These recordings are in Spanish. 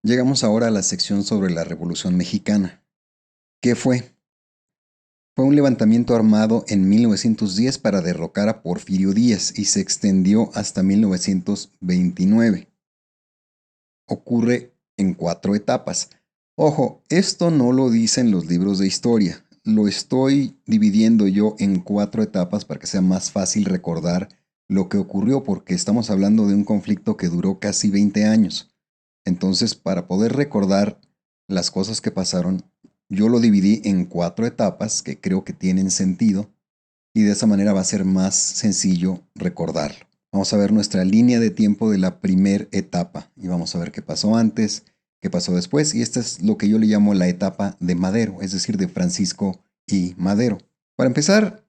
Llegamos ahora a la sección sobre la Revolución Mexicana. ¿Qué fue? Fue un levantamiento armado en 1910 para derrocar a Porfirio Díaz y se extendió hasta 1929. Ocurre en 4 etapas. Ojo, esto no lo dicen los libros de historia. Lo estoy dividiendo yo en 4 etapas para que sea más fácil recordar lo que ocurrió, porque estamos hablando de un conflicto que duró casi 20 años. Entonces, para poder recordar las cosas que pasaron, yo lo dividí en 4 etapas que creo que tienen sentido y de esa manera va a ser más sencillo recordarlo. Vamos a ver nuestra línea de tiempo de la primera etapa y vamos a ver qué pasó antes, qué pasó después, y esta es lo que yo le llamo la etapa de Madero, es decir, de Francisco y Madero. Para empezar,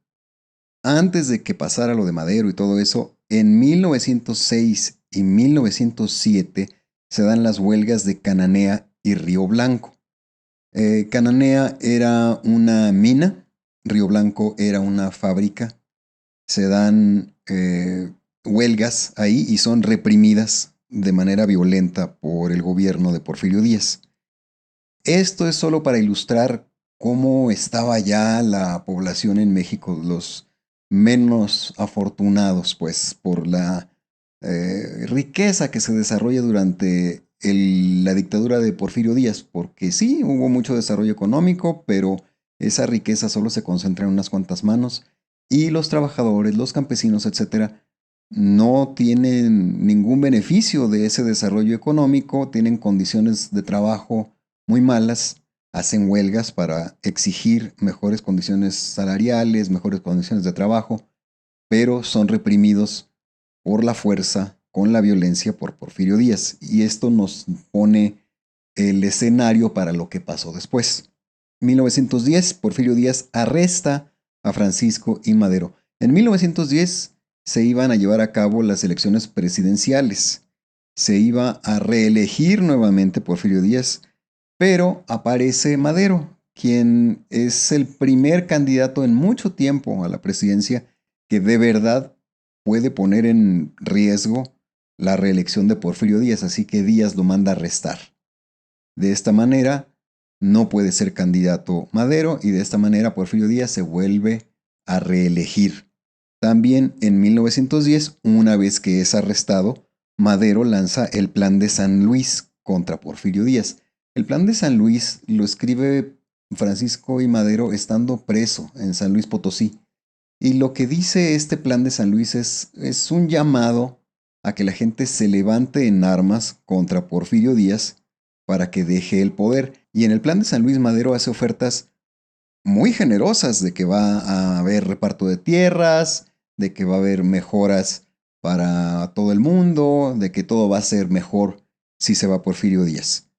antes de que pasara lo de Madero y todo eso, en 1906 y 1907 se dan las huelgas de Cananea y Río Blanco. Cananea era una mina, Río Blanco era una fábrica. Se dan huelgas ahí y son reprimidas de manera violenta por el gobierno de Porfirio Díaz. Esto es solo para ilustrar cómo estaba ya la población en México, los menos afortunados, pues, por la riqueza que se desarrolla durante la dictadura de Porfirio Díaz, porque sí, hubo mucho desarrollo económico, pero esa riqueza solo se concentra en unas cuantas manos y los trabajadores, los campesinos, etcétera, no tienen ningún beneficio de ese desarrollo económico, tienen condiciones de trabajo muy malas, hacen huelgas para exigir mejores condiciones salariales, mejores condiciones de trabajo, pero son reprimidos por la fuerza, con la violencia por Porfirio Díaz. Y esto nos pone el escenario para lo que pasó después. 1910, Porfirio Díaz arresta a Francisco y Madero. En 1910 se iban a llevar a cabo las elecciones presidenciales. Se iba a reelegir nuevamente Porfirio Díaz, pero aparece Madero, quien es el primer candidato en mucho tiempo a la presidencia que de verdad puede poner en riesgo la reelección de Porfirio Díaz, así que Díaz lo manda a arrestar. De esta manera no puede ser candidato Madero y de esta manera Porfirio Díaz se vuelve a reelegir. También en 1910, una vez que es arrestado, Madero lanza el Plan de San Luis contra Porfirio Díaz. El Plan de San Luis lo escribe Francisco y Madero estando preso en San Luis Potosí. Y lo que dice este Plan de San Luis es un llamado a que la gente se levante en armas contra Porfirio Díaz para que deje el poder. Y en el Plan de San Luis Madero hace ofertas muy generosas de que va a haber reparto de tierras, de que va a haber mejoras para todo el mundo, de que todo va a ser mejor si se va Porfirio Díaz.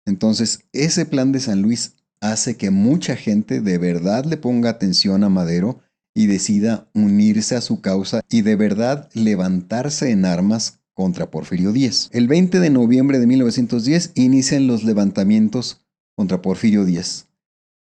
Entonces, ese Plan de San Luis hace que mucha gente de verdad le ponga atención a Madero y decida unirse a su causa y de verdad levantarse en armas contra Porfirio Díaz. El 20 de noviembre de 1910 inician los levantamientos contra Porfirio Díaz.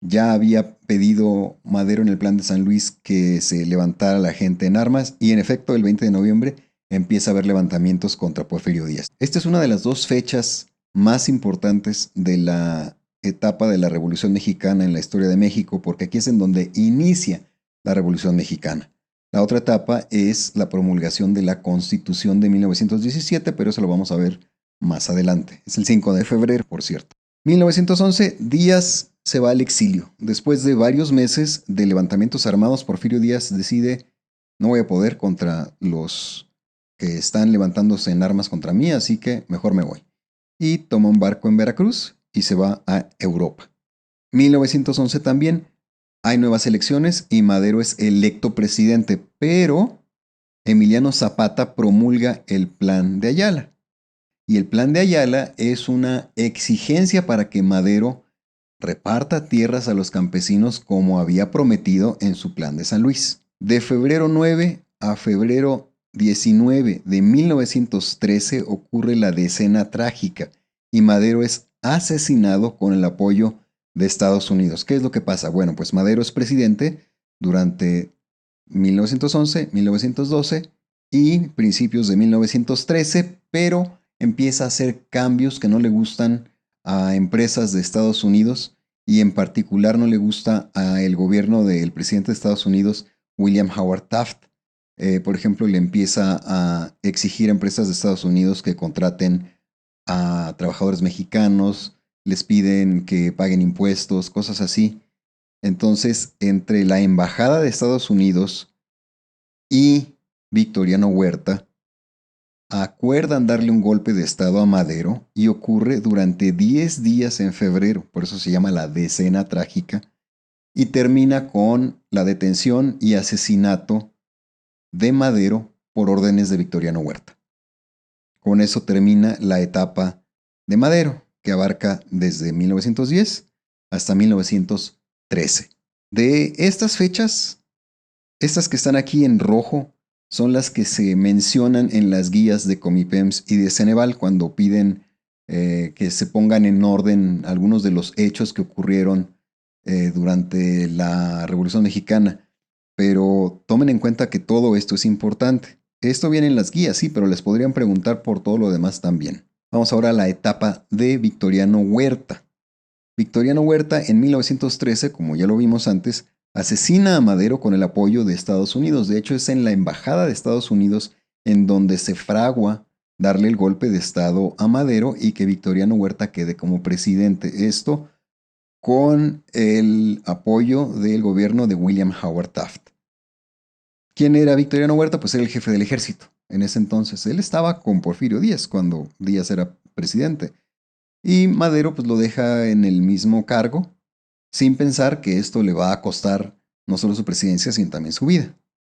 Ya había pedido Madero en el Plan de San Luis que se levantara la gente en armas y en efecto el 20 de noviembre empieza a haber levantamientos contra Porfirio Díaz. Esta es una de las dos fechas más importantes de la etapa de la Revolución Mexicana en la historia de México, porque aquí es en donde inicia la Revolución Mexicana. La otra etapa es la promulgación de la Constitución de 1917, pero eso lo vamos a ver más adelante. Es el 5 de febrero, por cierto. 1911, Díaz se va al exilio. Después de varios meses de levantamientos armados, Porfirio Díaz decide, no voy a poder contra los que están levantándose en armas contra mí, así que mejor me voy. Y toma un barco en Veracruz y se va a Europa. 1911 también, hay nuevas elecciones y Madero es electo presidente, pero Emiliano Zapata promulga el Plan de Ayala. Y el Plan de Ayala es una exigencia para que Madero reparta tierras a los campesinos como había prometido en su Plan de San Luis. De febrero 9 a febrero 19 de 1913 ocurre la Decena Trágica y Madero es asesinado con el apoyo de Estados Unidos. ¿Qué es lo que pasa? Bueno, pues Madero es presidente durante 1911, 1912 y principios de 1913, pero empieza a hacer cambios que no le gustan a empresas de Estados Unidos y en particular no le gusta al gobierno del presidente de Estados Unidos, William Howard Taft. Por ejemplo, le empieza a exigir a empresas de Estados Unidos que contraten a trabajadores mexicanos, les piden que paguen impuestos, cosas así. Entonces, entre la Embajada de Estados Unidos y Victoriano Huerta, acuerdan darle un golpe de estado a Madero y ocurre durante 10 días en febrero, por eso se llama la decena trágica, y termina con la detención y asesinato de Madero por órdenes de Victoriano Huerta. Con eso termina la etapa de Madero, que abarca desde 1910 hasta 1913. De estas fechas, estas que están aquí en rojo, son las que se mencionan en las guías de Comipems y de Ceneval cuando piden que se pongan en orden algunos de los hechos que ocurrieron durante la Revolución Mexicana. Pero tomen en cuenta que todo esto es importante. Esto viene en las guías, sí, pero les podrían preguntar por todo lo demás también. Vamos ahora a la etapa de Victoriano Huerta. Victoriano Huerta en 1913, como ya lo vimos antes, asesina a Madero con el apoyo de Estados Unidos. De hecho, es en la Embajada de Estados Unidos en donde se fragua darle el golpe de estado a Madero y que Victoriano Huerta quede como presidente. Esto con el apoyo del gobierno de William Howard Taft. ¿Quién era Victoriano Huerta? Pues era el jefe del ejército en ese entonces. Él estaba con Porfirio Díaz cuando Díaz era presidente. Y Madero pues lo deja en el mismo cargo, sin pensar que esto le va a costar no solo su presidencia, sino también su vida.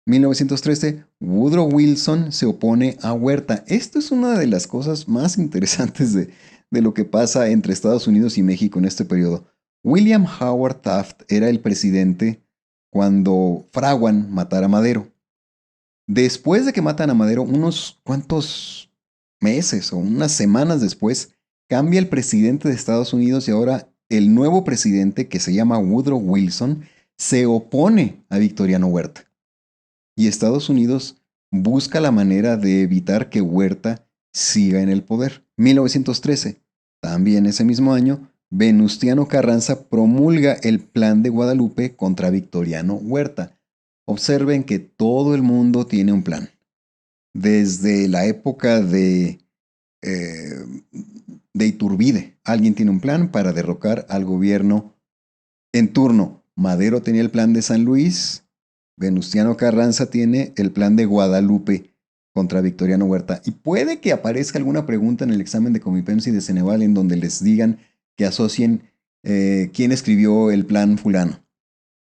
1913, Woodrow Wilson se opone a Huerta. Esto es una de las cosas más interesantes de lo que pasa entre Estados Unidos y México en este periodo. William Howard Taft era el presidente cuando fraguan matar a Madero. Después de que matan a Madero, unos cuantos meses o unas semanas después, cambia el presidente de Estados Unidos y ahora el nuevo presidente, que se llama Woodrow Wilson, se opone a Victoriano Huerta. Y Estados Unidos busca la manera de evitar que Huerta siga en el poder. 1913, también ese mismo año, Venustiano Carranza promulga el Plan de Guadalupe contra Victoriano Huerta. Observen que todo el mundo tiene un plan. Desde la época de Iturbide, alguien tiene un plan para derrocar al gobierno en turno. Madero tenía el plan de San Luis, Venustiano Carranza tiene el plan de Guadalupe contra Victoriano Huerta. Y puede que aparezca alguna pregunta en el examen de Comipems y de Ceneval en donde les digan que asocien quién escribió el plan fulano.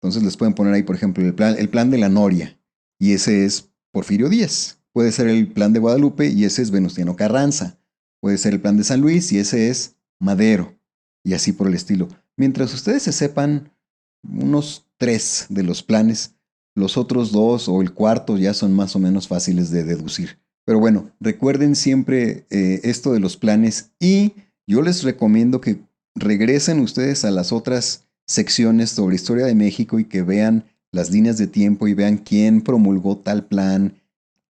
Entonces les pueden poner ahí, por ejemplo, el plan de la Noria, y ese es Porfirio Díaz. Puede ser el plan de Guadalupe, y ese es Venustiano Carranza. Puede ser el plan de San Luis, y ese es Madero, y así por el estilo. Mientras ustedes se sepan unos 3 de los planes, los otros 2 o el cuarto ya son más o menos fáciles de deducir. Pero bueno, recuerden siempre esto de los planes, y yo les recomiendo que regresen ustedes a las otras secciones sobre historia de México y que vean las líneas de tiempo y vean quién promulgó tal plan,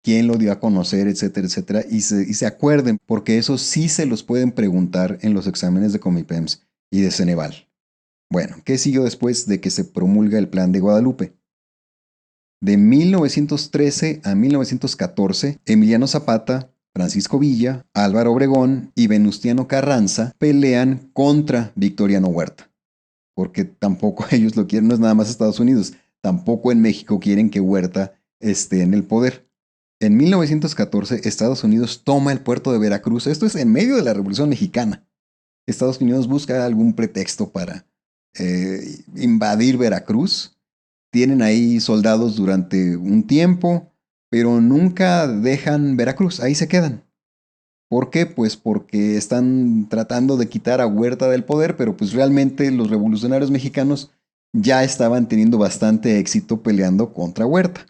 quién lo dio a conocer, etcétera, etcétera, y se acuerden, porque eso sí se los pueden preguntar en los exámenes de Comipems y de Ceneval. Bueno, ¿qué siguió después de que se promulga el Plan de Guadalupe? De 1913 a 1914, Emiliano Zapata, Francisco Villa, Álvaro Obregón y Venustiano Carranza pelean contra Victoriano Huerta, porque tampoco ellos lo quieren, no es nada más Estados Unidos, tampoco en México quieren que Huerta esté en el poder. En 1914, Estados Unidos toma el puerto de Veracruz. Esto es en medio de la Revolución Mexicana. Estados Unidos busca algún pretexto para invadir Veracruz. Tienen ahí soldados durante un tiempo, pero nunca dejan Veracruz, ahí se quedan. ¿Por qué? Pues porque están tratando de quitar a Huerta del poder, pero pues realmente los revolucionarios mexicanos ya estaban teniendo bastante éxito peleando contra Huerta.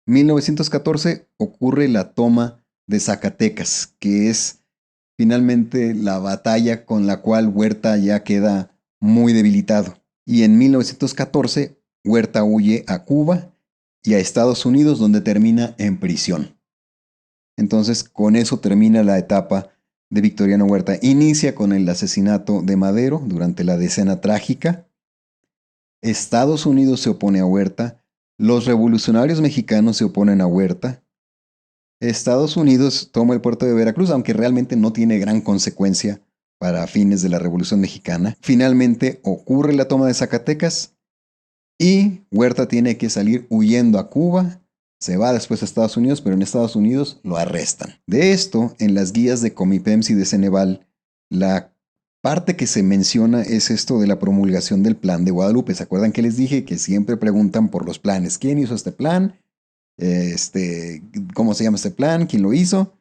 1914 ocurre la toma de Zacatecas, que es finalmente la batalla con la cual Huerta ya queda muy debilitado. Y en 1914 Huerta huye a Cuba y a Estados Unidos, donde termina en prisión. Entonces, con eso termina la etapa de Victoriano Huerta. Inicia con el asesinato de Madero durante la Decena Trágica. Estados Unidos se opone a Huerta. Los revolucionarios mexicanos se oponen a Huerta. Estados Unidos toma el puerto de Veracruz, aunque realmente no tiene gran consecuencia para fines de la Revolución Mexicana. Finalmente ocurre la toma de Zacatecas y Huerta tiene que salir huyendo a Cuba. Se va después a Estados Unidos, pero en Estados Unidos lo arrestan. De esto, en las guías de Comipems y de Ceneval, la parte que se menciona es esto de la promulgación del Plan de Guadalupe. ¿Se acuerdan que les dije que siempre preguntan por los planes? ¿Quién hizo este plan? ¿Cómo se llama este plan? ¿Quién lo hizo?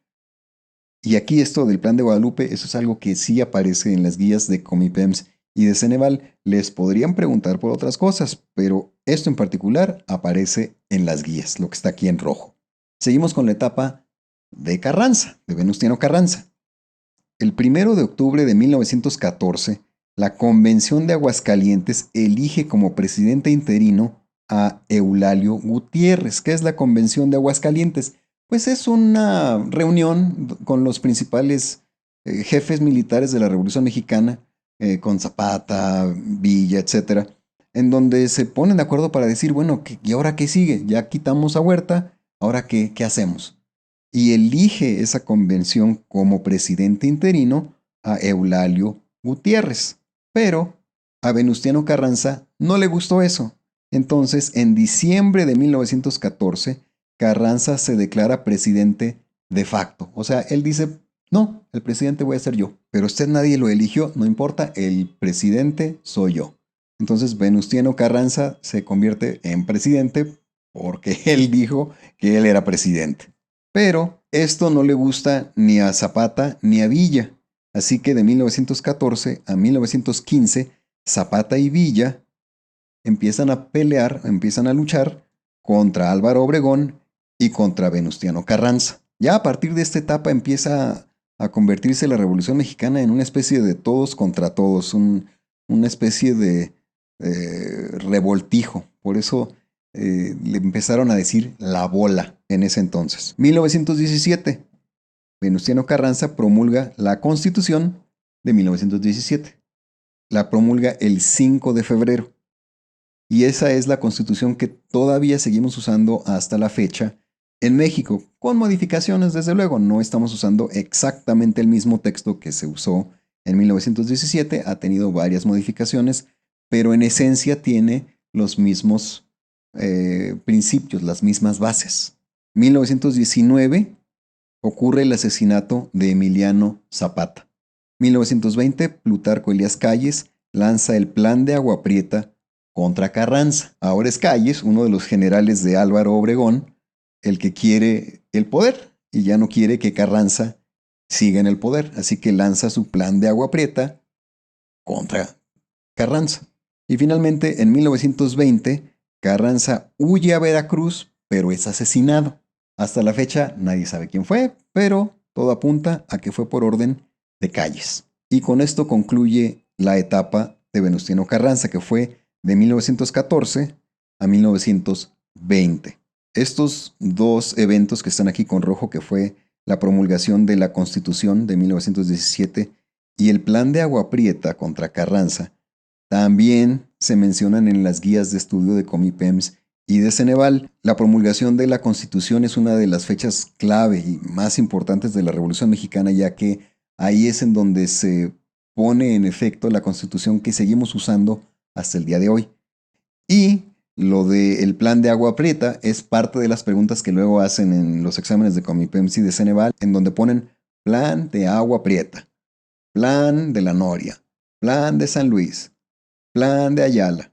Y aquí esto del Plan de Guadalupe, eso es algo que sí aparece en las guías de Comipems y de Ceneval. Les podrían preguntar por otras cosas, pero esto en particular aparece en las guías, lo que está aquí en rojo. Seguimos con la etapa de Carranza, de Venustiano Carranza. El 1 de octubre de 1914, la Convención de Aguascalientes elige como presidente interino a Eulalio Gutiérrez. ¿Qué es la Convención de Aguascalientes? Pues es una reunión con los principales jefes militares de la Revolución Mexicana, con Zapata, Villa, etcétera, en donde se ponen de acuerdo para decir, bueno, ¿y ahora qué sigue? Ya quitamos a Huerta, ¿ahora qué hacemos? Y elige esa convención como presidente interino a Eulalio Gutiérrez. Pero a Venustiano Carranza no le gustó eso. Entonces, en diciembre de 1914, Carranza se declara presidente de facto. O sea, él dice, no, el presidente voy a ser yo. Pero usted nadie lo eligió, no importa, el presidente soy yo. Entonces, Venustiano Carranza se convierte en presidente porque él dijo que él era presidente. Pero esto no le gusta ni a Zapata ni a Villa. Así que de 1914 a 1915, Zapata y Villa empiezan a pelear, empiezan a luchar contra Álvaro Obregón y contra Venustiano Carranza. Ya a partir de esta etapa empieza a convertirse la Revolución Mexicana en una especie de todos contra todos, una especie de revoltijo. Por eso le empezaron a decir la bola en ese entonces. 1917, Venustiano Carranza promulga la Constitución de 1917. La promulga el 5 de febrero. Y esa es la Constitución que todavía seguimos usando hasta la fecha en México, con modificaciones, desde luego. No estamos usando exactamente el mismo texto que se usó en 1917, ha tenido varias modificaciones, pero en esencia tiene los mismos principios, las mismas bases. 1919 ocurre el asesinato de Emiliano Zapata. 1920, Plutarco Elías Calles lanza el Plan de Agua Prieta contra Carranza. Ahora es Calles, uno de los generales de Álvaro Obregón, el que quiere el poder y ya no quiere que Carranza siga en el poder. Así que lanza su Plan de Agua Prieta contra Carranza. Y finalmente, en 1920, Carranza huye a Veracruz, pero es asesinado. Hasta la fecha nadie sabe quién fue, pero todo apunta a que fue por orden de Calles. Y con esto concluye la etapa de Venustiano Carranza, que fue de 1914 a 1920. Estos dos eventos que están aquí con rojo, que fue la promulgación de la Constitución de 1917 y el Plan de Agua Prieta contra Carranza, también se mencionan en las guías de estudio de Comipems y de Ceneval. La promulgación de la Constitución es una de las fechas clave y más importantes de la Revolución Mexicana, ya que ahí es en donde se pone en efecto la Constitución que seguimos usando hasta el día de hoy. Y lo del Plan de Agua Prieta es parte de las preguntas que luego hacen en los exámenes de Comipems y de Ceneval, en donde ponen Plan de Agua Prieta, Plan de la Noria, Plan de San Luis, Plan de Ayala,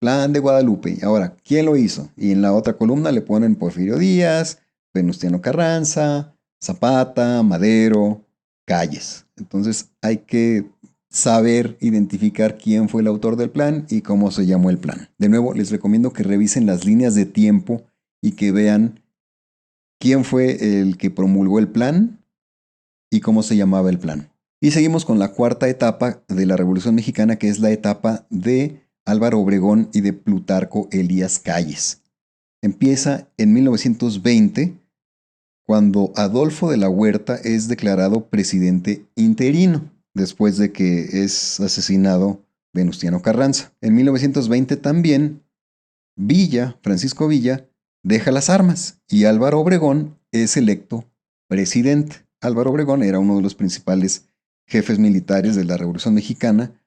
Plan de Guadalupe. Ahora, ¿quién lo hizo? Y en la otra columna le ponen Porfirio Díaz, Venustiano Carranza, Zapata, Madero, Calles. Entonces hay que saber identificar quién fue el autor del plan y cómo se llamó el plan. De nuevo, les recomiendo que revisen las líneas de tiempo y que vean quién fue el que promulgó el plan y cómo se llamaba el plan. Y seguimos con la cuarta etapa de la Revolución Mexicana, que es la etapa de Álvaro Obregón y de Plutarco Elías Calles. Empieza en 1920, cuando Adolfo de la Huerta es declarado presidente interino, después de que es asesinado Venustiano Carranza. En 1920 también Francisco Villa, deja las armas y Álvaro Obregón es electo presidente. Álvaro Obregón era uno de los principales jefes militares de la Revolución Mexicana.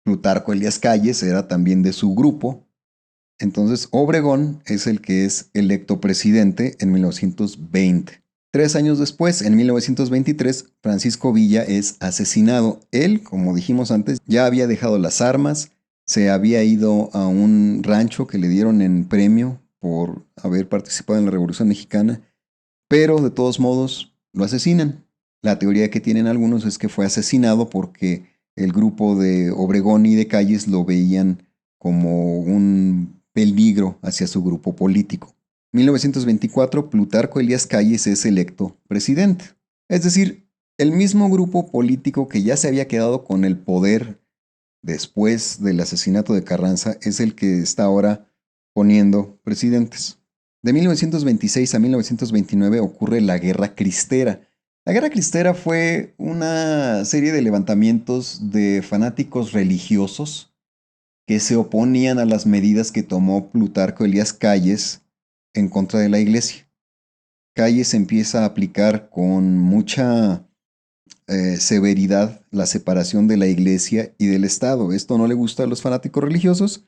Plutarco Elías Calles era también de su grupo. Entonces Obregón es el que es electo presidente en 1920. 3 años después, en 1923, Francisco Villa es asesinado. Él, como dijimos antes, ya había dejado las armas, se había ido a un rancho que le dieron en premio por haber participado en la Revolución Mexicana, pero de todos modos lo asesinan. La teoría que tienen algunos es que fue asesinado porque el grupo de Obregón y de Calles lo veían como un peligro hacia su grupo político. 1924, Plutarco Elías Calles es electo presidente. Es decir, el mismo grupo político que ya se había quedado con el poder después del asesinato de Carranza es el que está ahora poniendo presidentes. De 1926 a 1929 ocurre la Guerra Cristera. La Guerra Cristera fue una serie de levantamientos de fanáticos religiosos que se oponían a las medidas que tomó Plutarco Elías Calles en contra de la iglesia. Calles empieza a aplicar con mucha severidad la separación de la iglesia y del Estado. Esto no le gusta a los fanáticos religiosos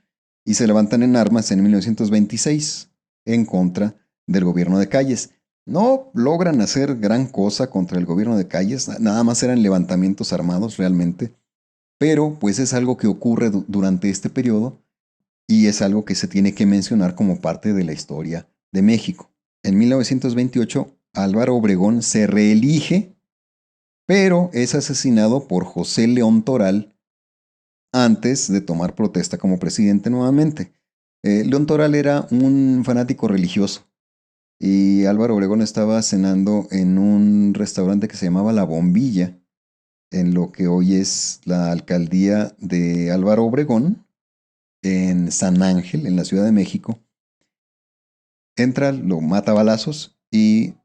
y se levantan en armas en 1926 en contra del gobierno de Calles. No logran hacer gran cosa contra el gobierno de Calles, nada más eran levantamientos armados realmente, pero pues es algo que ocurre durante este periodo y es algo que se tiene que mencionar como parte de la historia de México. En 1928, Álvaro Obregón se reelige, pero es asesinado por José León Toral antes de tomar protesta como presidente nuevamente. León Toral era un fanático religioso y Álvaro Obregón estaba cenando en un restaurante que se llamaba La Bombilla, en lo que hoy es la alcaldía de Álvaro Obregón, en San Ángel, en la Ciudad de México. Entra, lo mata a balazos y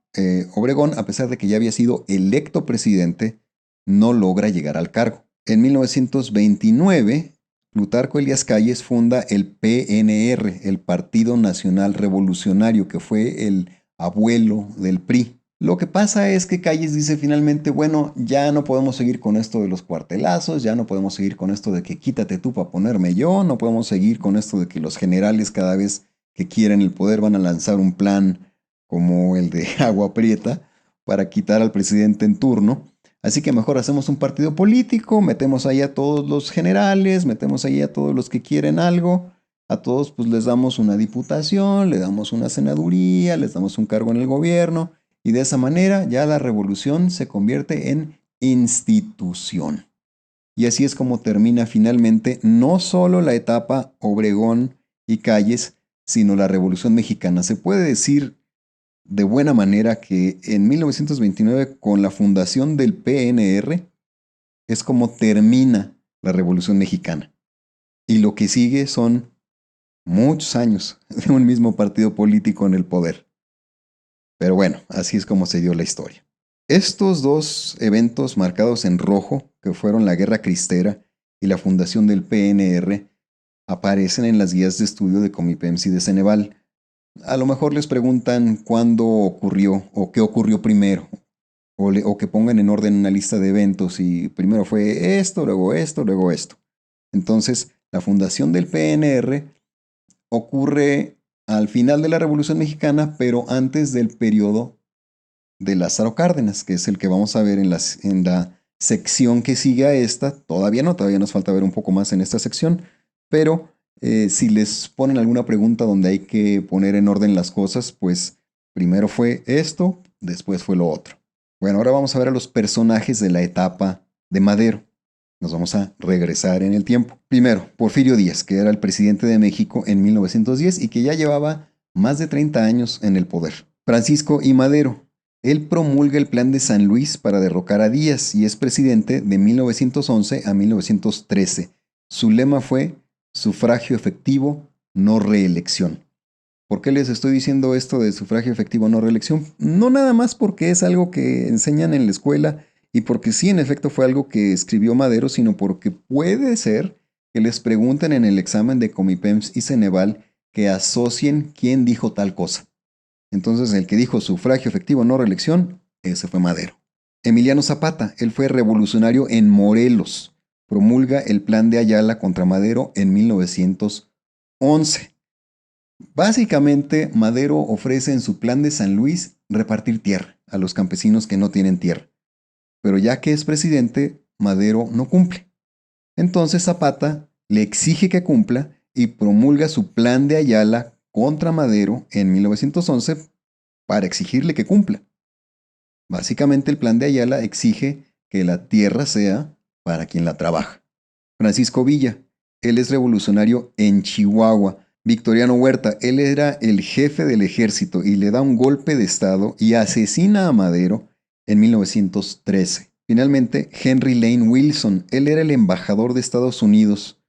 Obregón, a pesar de que ya había sido electo presidente, no logra llegar al cargo. En 1929, Plutarco Elías Calles funda el PNR, el Partido Nacional Revolucionario, que fue el abuelo del PRI. Lo que pasa es que Calles dice finalmente, bueno, ya no podemos seguir con esto de los cuartelazos, ya no podemos seguir con esto de que quítate tú para ponerme yo, no podemos seguir con esto de que los generales cada vez que quieren el poder van a lanzar un plan como el de Agua Prieta para quitar al presidente en turno. Así que mejor hacemos un partido político, metemos ahí a todos los generales, metemos ahí a todos los que quieren algo, a todos pues les damos una diputación, le damos una senaduría, les damos un cargo en el gobierno y de esa manera ya la revolución se convierte en institución. Y así es como termina finalmente no solo la etapa Obregón y Calles, sino la Revolución Mexicana. Se puede decir de buena manera que en 1929, con la fundación del PNR, es como termina la Revolución Mexicana. Y lo que sigue son muchos años de un mismo partido político en el poder. Pero bueno, así es como se dio la historia. Estos dos eventos marcados en rojo, que fueron la Guerra Cristera y la fundación del PNR, aparecen en las guías de estudio de Comipems y de Ceneval. A lo mejor les preguntan cuándo ocurrió o qué ocurrió primero, o que pongan en orden una lista de eventos y primero fue esto, luego esto, luego esto. Entonces, la fundación del PNR ocurre al final de la Revolución Mexicana, pero antes del periodo de Lázaro Cárdenas, que es el que vamos a ver en la sección que sigue a esta. Todavía nos falta ver un poco más en esta sección, pero si les ponen alguna pregunta donde hay que poner en orden las cosas, pues primero fue esto, después fue lo otro. Bueno, ahora vamos a ver a los personajes de la etapa de Madero. Nos vamos a regresar en el tiempo. Primero, Porfirio Díaz, que era el presidente de México en 1910 y que ya llevaba más de 30 años en el poder. Francisco I. Madero. Él promulga el Plan de San Luis para derrocar a Díaz y es presidente de 1911 a 1913. Su lema fue sufragio efectivo, no reelección. ¿Por qué les estoy diciendo esto de sufragio efectivo no reelección? No nada más porque es algo que enseñan en la escuela y porque sí, en efecto, fue algo que escribió Madero, sino porque puede ser que les pregunten en el examen de Comipems y Ceneval que asocien quién dijo tal cosa. Entonces, el que dijo sufragio efectivo no reelección, ese fue Madero. Emiliano Zapata, él fue revolucionario en Morelos. Promulga el plan de Ayala contra Madero en 1911. Básicamente, Madero ofrece en su plan de San Luis repartir tierra a los campesinos que no tienen tierra. Pero ya que es presidente, Madero no cumple. Entonces Zapata le exige que cumpla y promulga su plan de Ayala contra Madero en 1911 para exigirle que cumpla. Básicamente el plan de Ayala exige que la tierra sea para quien la trabaja. Francisco Villa, él es revolucionario en Chihuahua. Victoriano Huerta, él era el jefe del ejército y le da un golpe de estado y asesina a Madero en 1913. Finalmente, Henry Lane Wilson, él era el embajador de Estados Unidos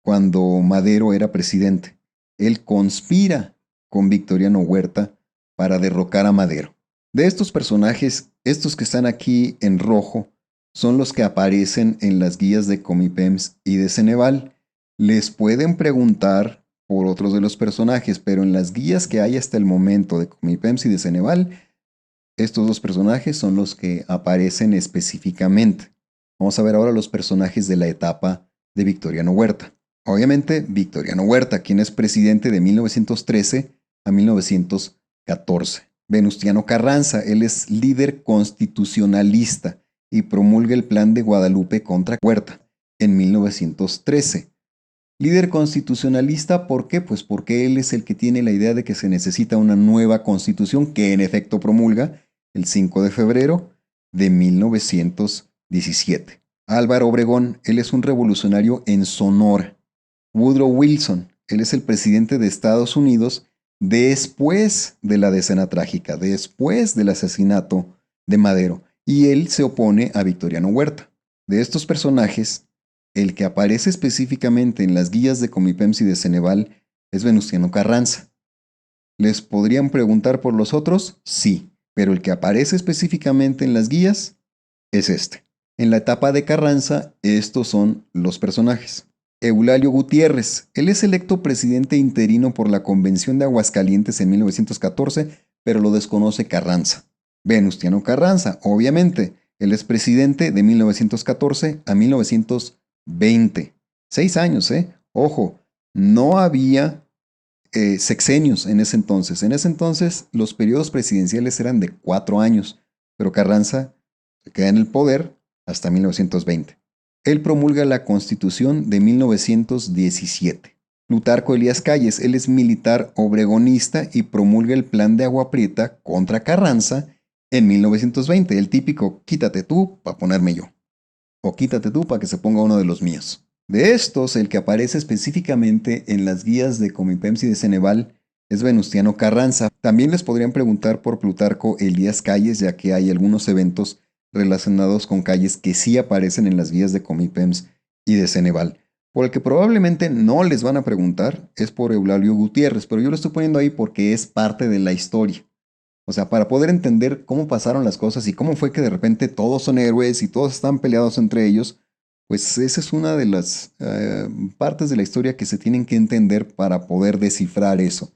cuando Madero era presidente. Él conspira con Victoriano Huerta para derrocar a Madero. De estos personajes, estos que están aquí en rojo, son los que aparecen en las guías de Comipems y de Ceneval. Les pueden preguntar por otros de los personajes, pero en las guías que hay hasta el momento de Comipems y de Ceneval, estos dos personajes son los que aparecen específicamente. Vamos a ver ahora los personajes de la etapa de Victoriano Huerta. Obviamente, Victoriano Huerta, quien es presidente de 1913 a 1914. Venustiano Carranza, él es líder constitucionalista y promulga el Plan de Guadalupe contra Huerta en 1913. Líder constitucionalista, ¿por qué? Pues porque él es el que tiene la idea de que se necesita una nueva constitución que en efecto promulga el 5 de febrero de 1917. Álvaro Obregón, él es un revolucionario en Sonora. Woodrow Wilson, él es el presidente de Estados Unidos después de la Decena Trágica, después del asesinato de Madero, y él se opone a Victoriano Huerta. De estos personajes, el que aparece específicamente en las guías de Comipems y de Ceneval es Venustiano Carranza. ¿Les podrían preguntar por los otros? Sí, pero el que aparece específicamente en las guías es este. En la etapa de Carranza, estos son los personajes. Eulalio Gutiérrez, él es electo presidente interino por la Convención de Aguascalientes en 1914, pero lo desconoce Carranza. Venustiano Carranza, obviamente, él es presidente de 1914 a 1920. 6 años, ¿eh? Ojo, no había sexenios en ese entonces. En ese entonces los periodos presidenciales eran de 4 años, pero Carranza se queda en el poder hasta 1920. Él promulga la Constitución de 1917. Plutarco Elías Calles, él es militar obregonista y promulga el Plan de Agua Prieta contra Carranza en 1920. El típico, quítate tú para ponerme yo. O quítate tú para que se ponga uno de los míos. De estos, el que aparece específicamente en las guías de Comipems y de Ceneval es Venustiano Carranza. También les podrían preguntar por Plutarco Elías Calles, ya que hay algunos eventos relacionados con Calles que sí aparecen en las guías de Comipems y de Ceneval. Por el que probablemente no les van a preguntar es por Eulalio Gutiérrez, pero yo lo estoy poniendo ahí porque es parte de la historia. O sea, para poder entender cómo pasaron las cosas y cómo fue que de repente todos son héroes y todos están peleados entre ellos, pues esa es una de las partes de la historia que se tienen que entender para poder descifrar eso.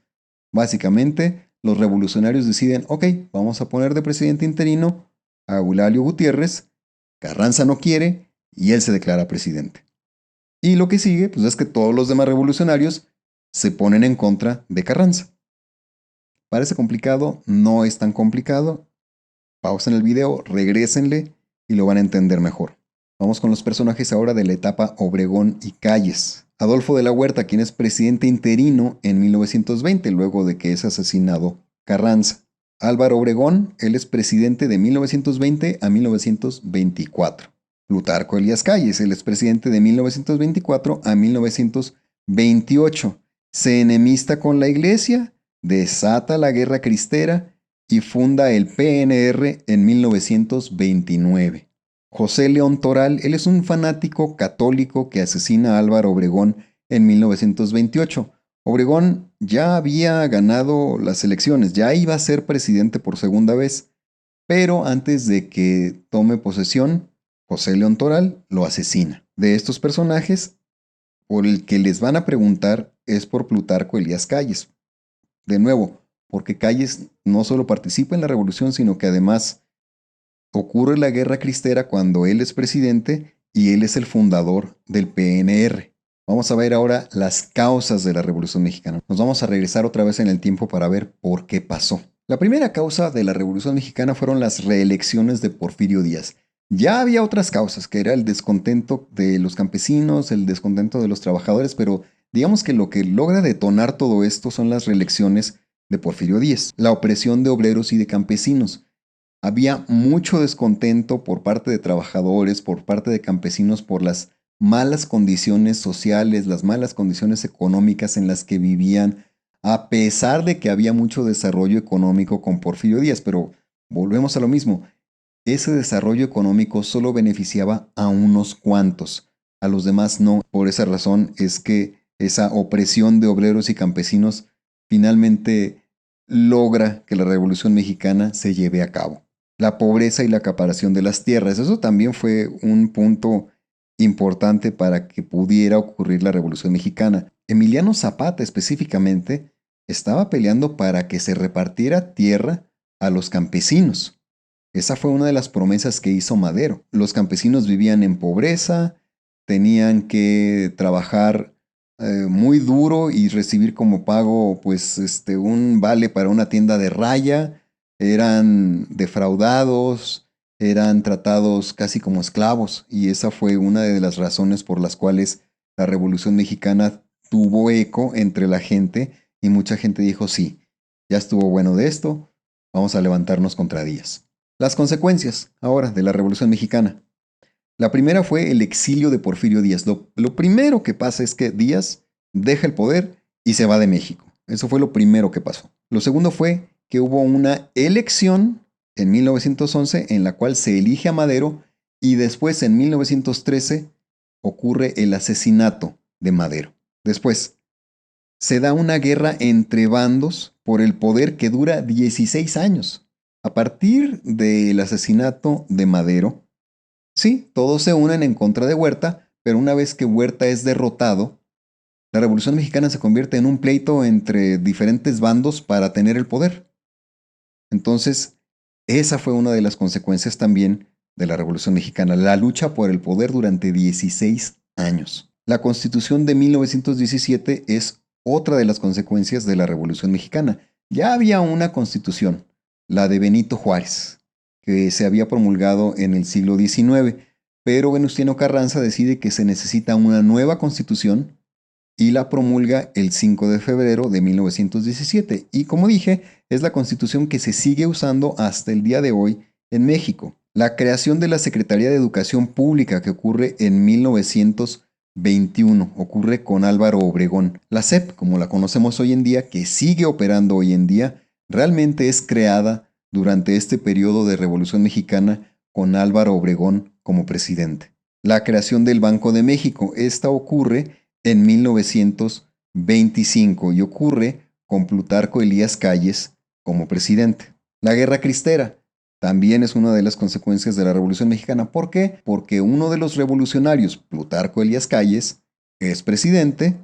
Básicamente, los revolucionarios deciden, ok, vamos a poner de presidente interino a Eulalio Gutiérrez, Carranza no quiere y él se declara presidente. Y lo que sigue, pues es que todos los demás revolucionarios se ponen en contra de Carranza. Parece complicado, no es tan complicado. Pausen el video, regrésenle y lo van a entender mejor. Vamos con los personajes ahora de la etapa Obregón y Calles. Adolfo de la Huerta, quien es presidente interino en 1920, luego de que es asesinado Carranza. Álvaro Obregón, él es presidente de 1920 a 1924. Plutarco Elías Calles, él es presidente de 1924 a 1928. Se enemista con la iglesia, desata la guerra cristera y funda el PNR en 1929. José León Toral, él es un fanático católico que asesina a Álvaro Obregón en 1928. Obregón ya había ganado las elecciones, ya iba a ser presidente por segunda vez, pero antes de que tome posesión, José León Toral lo asesina. De estos personajes, por el que les van a preguntar es por Plutarco Elías Calles. De nuevo, porque Calles no solo participa en la revolución, sino que además ocurre la Guerra Cristera cuando él es presidente y él es el fundador del PNR. Vamos a ver ahora las causas de la Revolución Mexicana. Nos vamos a regresar otra vez en el tiempo para ver por qué pasó. La primera causa de la Revolución Mexicana fueron las reelecciones de Porfirio Díaz. Ya había otras causas, que era el descontento de los campesinos, el descontento de los trabajadores, pero digamos que lo que logra detonar todo esto son las reelecciones de Porfirio Díaz, la opresión de obreros y de campesinos. Había mucho descontento por parte de trabajadores, por parte de campesinos, por las malas condiciones sociales, las malas condiciones económicas en las que vivían, a pesar de que había mucho desarrollo económico con Porfirio Díaz. Pero volvemos a lo mismo, ese desarrollo económico solo beneficiaba a unos cuantos, a los demás no. Por esa razón es que esa opresión de obreros y campesinos finalmente logra que la Revolución Mexicana se lleve a cabo. La pobreza y la acaparación de las tierras, eso también fue un punto importante para que pudiera ocurrir la Revolución Mexicana. Emiliano Zapata específicamente estaba peleando para que se repartiera tierra a los campesinos. Esa fue una de las promesas que hizo Madero. Los campesinos vivían en pobreza, tenían que trabajar muy duro y recibir como pago pues un vale para una tienda de raya, eran defraudados, eran tratados casi como esclavos y esa fue una de las razones por las cuales la Revolución Mexicana tuvo eco entre la gente y mucha gente dijo sí, ya estuvo bueno de esto, vamos a levantarnos contra Díaz. Las consecuencias ahora de la Revolución Mexicana. La primera fue el exilio de Porfirio Díaz. Lo primero que pasa es que Díaz deja el poder y se va de México. Eso fue lo primero que pasó. Lo segundo fue que hubo una elección en 1911 en la cual se elige a Madero y después en 1913 ocurre el asesinato de Madero. Después se da una guerra entre bandos por el poder que dura 16 años. A partir del asesinato de Madero, sí, todos se unen en contra de Huerta, pero una vez que Huerta es derrotado, la Revolución Mexicana se convierte en un pleito entre diferentes bandos para tener el poder. Entonces, esa fue una de las consecuencias también de la Revolución Mexicana, la lucha por el poder durante 16 años. La Constitución de 1917 es otra de las consecuencias de la Revolución Mexicana. Ya había una constitución, la de Benito Juárez, que se había promulgado en el siglo XIX, pero Venustiano Carranza decide que se necesita una nueva constitución y la promulga el 5 de febrero de 1917. Y como dije, es la constitución que se sigue usando hasta el día de hoy en México. La creación de la Secretaría de Educación Pública que ocurre en 1921, ocurre con Álvaro Obregón. La SEP, como la conocemos hoy en día, que sigue operando hoy en día, realmente es creada durante este periodo de Revolución Mexicana con Álvaro Obregón como presidente. La creación del Banco de México, esta ocurre en 1925 y ocurre con Plutarco Elías Calles como presidente. La Guerra Cristera también es una de las consecuencias de la Revolución Mexicana. ¿Por qué? Porque uno de los revolucionarios, Plutarco Elías Calles, es presidente,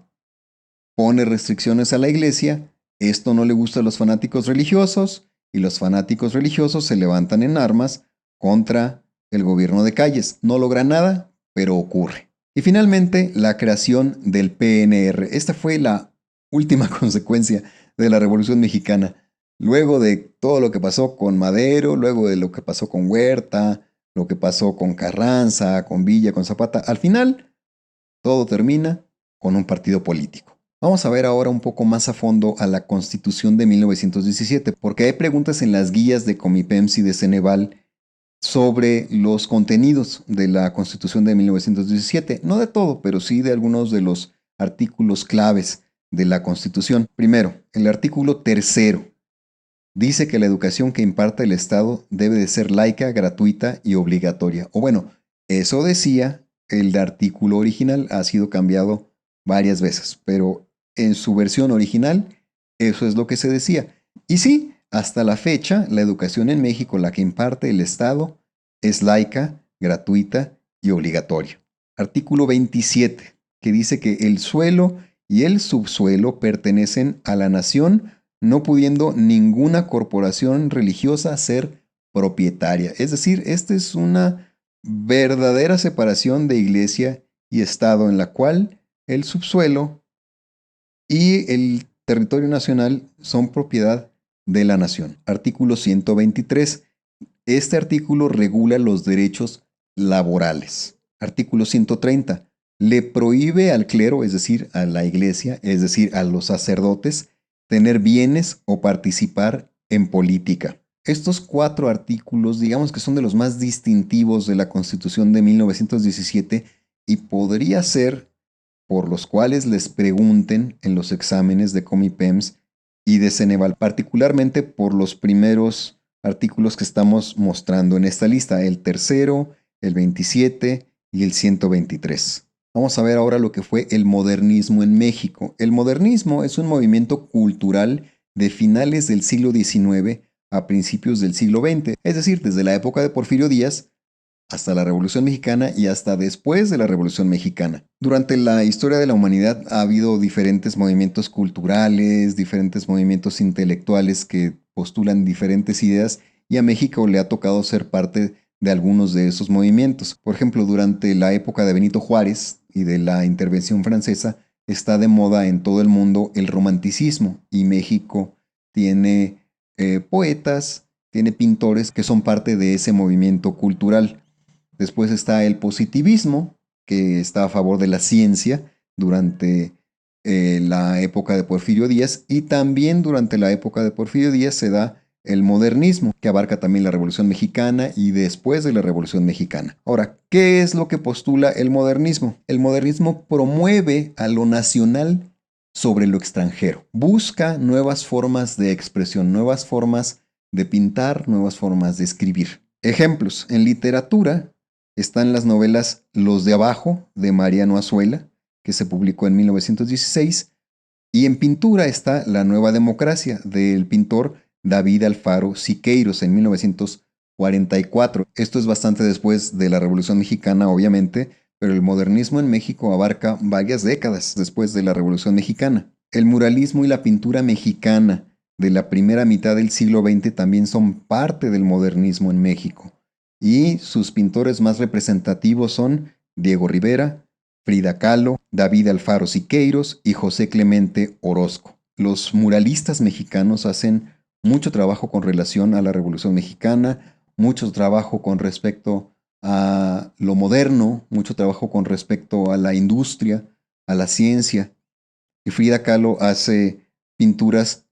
pone restricciones a la iglesia, esto no le gusta a los fanáticos religiosos y los fanáticos religiosos se levantan en armas contra el gobierno de Calles. No logra nada, pero ocurre. Y finalmente, la creación del PNR. Esta fue la última consecuencia de la Revolución Mexicana. Luego de todo lo que pasó con Madero, luego de lo que pasó con Huerta, lo que pasó con Carranza, con Villa, con Zapata, al final todo termina con un partido político. Vamos a ver ahora un poco más a fondo a la Constitución de 1917, porque hay preguntas en las guías de Comipems y de Ceneval sobre los contenidos de la Constitución de 1917. No de todo, pero sí de algunos de los artículos claves de la Constitución. Primero, el artículo tercero dice que la educación que imparta el Estado debe de ser laica, gratuita y obligatoria. O bueno, eso decía el artículo original, ha sido cambiado varias veces, pero en su versión original, eso es lo que se decía. Y sí, hasta la fecha, la educación en México, la que imparte el Estado, es laica, gratuita y obligatoria. Artículo 27, que dice que el suelo y el subsuelo pertenecen a la nación, no pudiendo ninguna corporación religiosa ser propietaria. Es decir, esta es una verdadera separación de iglesia y Estado en la cual el subsuelo y el territorio nacional son propiedad de la nación. Artículo 123. Este artículo regula los derechos laborales. Artículo 130. Le prohíbe al clero, es decir, a la iglesia, es decir, a los sacerdotes, tener bienes o participar en política. Estos 4 artículos, digamos que son de los más distintivos de la Constitución de 1917 y podría ser por los cuales les pregunten en los exámenes de Comipems y de Ceneval, particularmente por los primeros artículos que estamos mostrando en esta lista, el tercero, el 27 y el 123. Vamos a ver ahora lo que fue el modernismo en México. El modernismo es un movimiento cultural de finales del siglo XIX a principios del siglo XX, es decir, desde la época de Porfirio Díaz hasta la Revolución Mexicana y hasta después de la Revolución Mexicana. Durante la historia de la humanidad ha habido diferentes movimientos culturales, diferentes movimientos intelectuales que postulan diferentes ideas y a México le ha tocado ser parte de algunos de esos movimientos. Por ejemplo, durante la época de Benito Juárez y de la intervención francesa, está de moda en todo el mundo el romanticismo y México tiene poetas, tiene pintores que son parte de ese movimiento cultural. Después está el positivismo, que está a favor de la ciencia durante la época de Porfirio Díaz, y también durante la época de Porfirio Díaz se da el modernismo, que abarca también la Revolución Mexicana y después de la Revolución Mexicana. Ahora, ¿qué es lo que postula el modernismo? El modernismo promueve a lo nacional sobre lo extranjero. Busca nuevas formas de expresión, nuevas formas de pintar, nuevas formas de escribir. Ejemplos, en literatura están las novelas Los de Abajo, de Mariano Azuela, que se publicó en 1916, y en pintura está La Nueva Democracia, del pintor David Alfaro Siqueiros, en 1944. Esto es bastante después de la Revolución Mexicana, obviamente, pero el modernismo en México abarca varias décadas después de la Revolución Mexicana. El muralismo y la pintura mexicana de la primera mitad del siglo XX también son parte del modernismo en México. Y sus pintores más representativos son Diego Rivera, Frida Kahlo, David Alfaro Siqueiros y José Clemente Orozco. Los muralistas mexicanos hacen mucho trabajo con relación a la Revolución Mexicana, mucho trabajo con respecto a lo moderno, mucho trabajo con respecto a la industria, a la ciencia. Y Frida Kahlo hace pinturas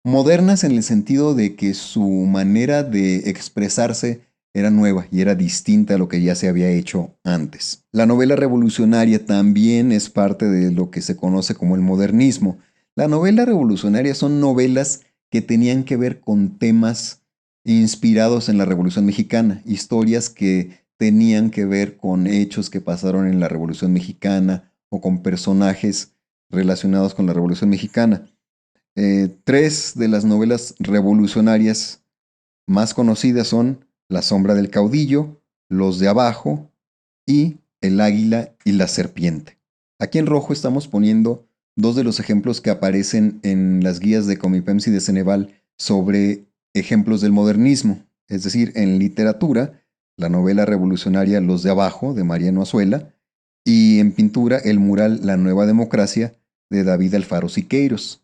modernas en el sentido de que su manera de expresarse era nueva y era distinta a lo que ya se había hecho antes. La novela revolucionaria también es parte de lo que se conoce como el modernismo. La novela revolucionaria son novelas que tenían que ver con temas inspirados en la Revolución Mexicana, historias que tenían que ver con hechos que pasaron en la Revolución Mexicana o con personajes relacionados con la Revolución Mexicana. 3 de las novelas revolucionarias más conocidas son La sombra del caudillo, Los de abajo y El águila y la serpiente. Aquí en rojo estamos poniendo 2 de los ejemplos que aparecen en las guías de Comipems y de Ceneval sobre ejemplos del modernismo, es decir, en literatura, la novela revolucionaria Los de abajo, de Mariano Azuela, y en pintura, el mural La Nueva Democracia, de David Alfaro Siqueiros.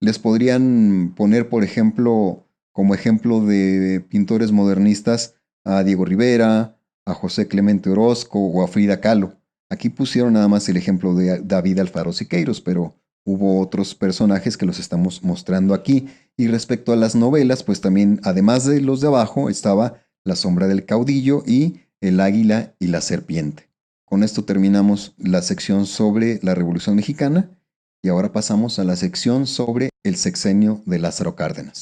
Les podrían poner, por ejemplo, como ejemplo de pintores modernistas a Diego Rivera, a José Clemente Orozco o a Frida Kahlo. Aquí pusieron nada más el ejemplo de David Alfaro Siqueiros, pero hubo otros personajes que los estamos mostrando aquí. Y respecto a las novelas, pues también, además de Los de abajo, estaba La sombra del caudillo y El águila y la serpiente. Con esto terminamos la sección sobre la Revolución Mexicana y ahora pasamos a la sección sobre el sexenio de Lázaro Cárdenas.